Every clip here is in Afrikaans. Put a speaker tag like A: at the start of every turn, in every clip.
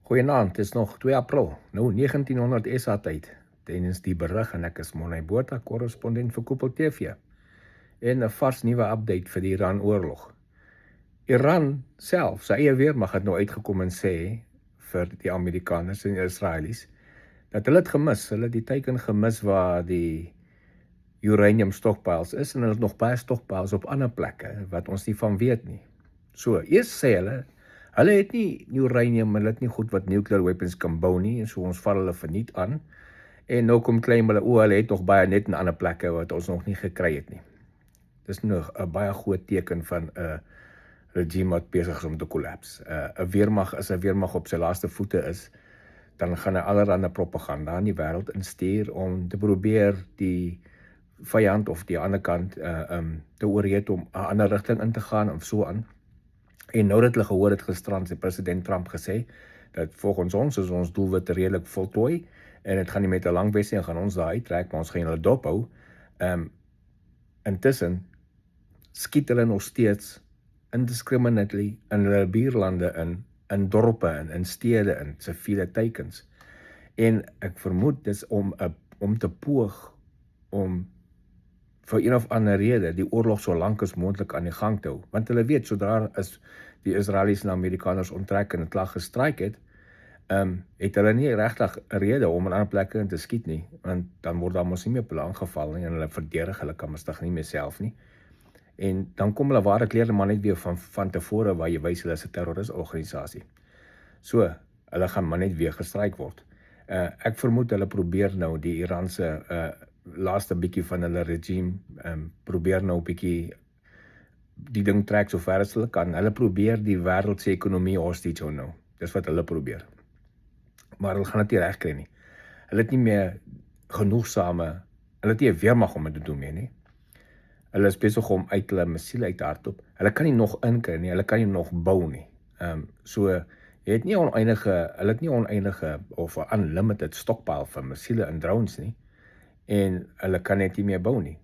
A: Goeienaand, het is nog 2 April, nou 1900 SA tyd, tydens die berig en ek is Morne Botha, korrespondent vir Koepel TV, en 'n vars nuwe update vir die Iran-oorlog. Iran self, sy eie weermag het nou uitgekom en sê vir die Amerikaners en die Israelies, dat hulle het gemis, hulle het die teiken gemis waar die uranium stockpiles is, en hulle het nog baie stockpiles op ander plekke, wat ons nie van weet nie. So, eers sê hulle het nie uranium, hulle het nie goed wat nuclear weapons kan bou nie, en so ons val hulle verniet aan, en nou kom claim hulle het nog baie net in ander plekke wat ons nog nie gekry het nie. Dis nog 'n baie groot teken van 'n regime wat besig is om te kollaps. 'n weermag, as 'n weermag op sy laaste voete is, dan gaan hy allerlei propaganda in die wêreld instuur om te probeer die vyand of die ander kant te oorreed om 'n ander rigting in te gaan of so aan. En nou dat hulle gehoor het gisterand, het president Trump gesê, dat volgens ons is ons doelwit redelik voltooi, en het gaan nie met 'n lang wees nie, en gaan ons daar uittrek, maar ons gaan hulle dophou. Intussen skiet hulle nog steeds indiscriminately in hulle buurlande in dorpe in stede in siviele teikens. En ek vermoed dis om te poog om vir een of ander rede die oorlog so lank as moontlik aan die gang te hou. Want hulle weet, sodra as die Israelies en Amerikaners onttrek en 'n klag gestryk het hulle nie regtig 'n rede om in ander plekke in te skiet nie, want dan word daar mos nie meer op hulle aangeval nie, en hulle verdedig hulle kamerstig nie meer self nie. En dan kom hulle ware klere maar net weer van tevore waar jy wys hulle is 'n terrorisorganisasie. So, hulle gaan maar net weer gestryk word. Ek vermoed hulle probeer nou die Iranse laaste bietjie van hulle regime, probeer nou bietjie die ding trek so ver as hulle kan. Hulle probeer die wêreld se ekonomie hostage hou nou. Dis wat hulle probeer. Maar hulle gaan dit nie regkry nie. Hulle het nie meer genoegsame, hulle het nie 'n weermag om dit te doen meer nie. Hulle is besig om uit hulle missiele uit te hardloop. Hulle kan nie nog inkry nie, hulle kan nie nog bou nie. So, hulle het nie oneindige of 'n unlimited stockpile van missiele en drones nie, en hulle kan net nie meer bou nie.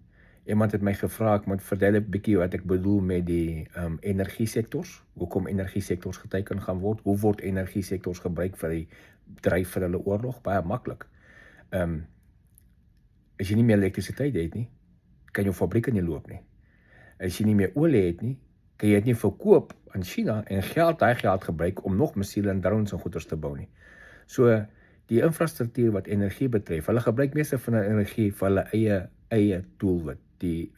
A: Iemand het my gevra, ek moet verduidelik bietjie wat ek bedoel met die energiesektors, hoekom energiesektors geteiken gaan word, hoe word energiesektors gebruik vir die dryf vir hulle oorlog, baie maklik. As jy nie meer elektrisiteit het nie, kan jou fabrieke nie loop nie. As jy nie meer olie het nie, kan jy dit nie verkoop aan China en daai geld gebruik om nog missiele en drones en goeders te bou nie. So, die infrastruktuur wat energie betref, hulle gebruik meeste van hulle energie vir hulle eie doelwit, die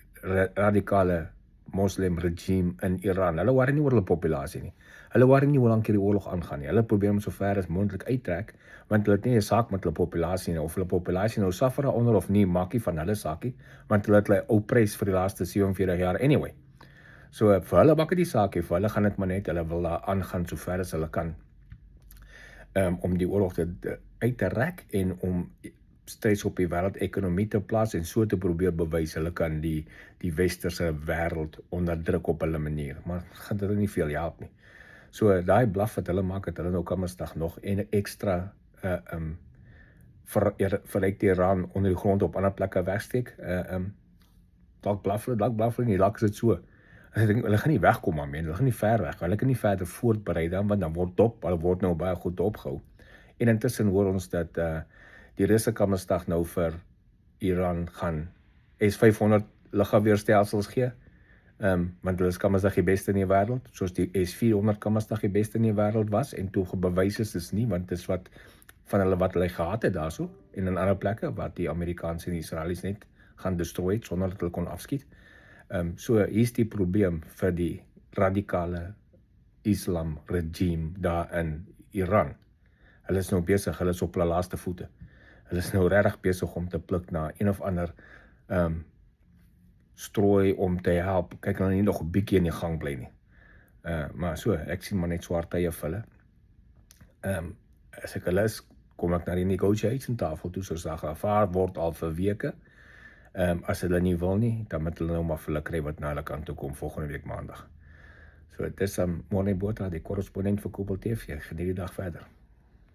A: radikale moslim regime in Iran. Hulle worry nie oor hulle populasie nie. Hulle worry nie hoe lank hierdie oorlog aangaan nie. Hulle probeer hom so ver as moontlik uittrek, want hulle het nie 'n saak met hulle populasie nie, of hulle populasie nou suffer daaronder of nie, maak nie van hulle saakie, want hulle het hulle oppress vir die laaste 47 jaar anyway. So, vir hulle maak dit nie saakie, vir hulle gaan dit maar net, hulle wil daar aangaan so ver as hulle kan, om die oorlog uit te rek en om steeds op die wêreldekonomie te plaas en so te probeer bewys hulle kan die westerse wêreld onderdruk op hulle manier, maar gaan dit nie veel help nie. So, daai blaf wat hulle maak, het hulle nou kamersdag nog en ekstra verryk die Iran onder die grond op ander plekke wegsteek. Dalk blaf hulle nie, dalk is dit so. Hulle gaan nie wegkom daarmee, hulle gaan nie ver weg, hulle kan nie verder voortberei dan, want dan hulle word nou baie goed opgehou. En intussen hoor ons dat die Russe kamersdag nou vir Iran gaan S-500 lugafweerstelsels gee, want hulle is kamersdag die beste in die wêreld, soos die S-400 kamersdag die beste in die wêreld was, en toe bewys is nie, want dis wat hulle gehad het daarso, en in ander plekke, wat die Amerikaners en die Israelies net gaan destrooi het, sonder dat hulle kon afskiet. So, hier's die probleem vir die radikale Islam regime daar in Iran. Hulle is nou besig, hulle is op hulle laaste voete. Hulle is nou regtig besig om te pluk na een of ander strooi om te help. Kyk, hulle nie nog 'n bietjie in die gang bly nie. Maar so, ek sien maar net swart tye vir hulle. As ek hulle is, kom ek na die negotiation tafel toe, soos daar gevaar word al vir weke. As hulle nie wil nie, dan moet hulle nou maar vir hulle kry wat na hulle kant toe kom volgende week maandag. So, dit is Morne Botha, die korrespondent vir Koepel TV. Geniet die dag verder.